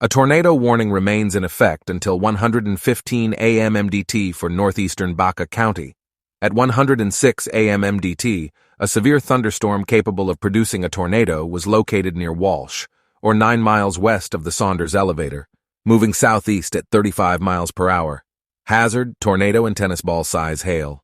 A tornado warning remains in effect until 1:15 a.m. MDT for northeastern Baca County. At 1:06 a.m. MDT, a severe thunderstorm capable of producing a tornado was located near Walsh, or 9 miles west of the Saunders elevator, moving southeast at 35 miles per hour. Hazard, tornado and tennis ball size hail.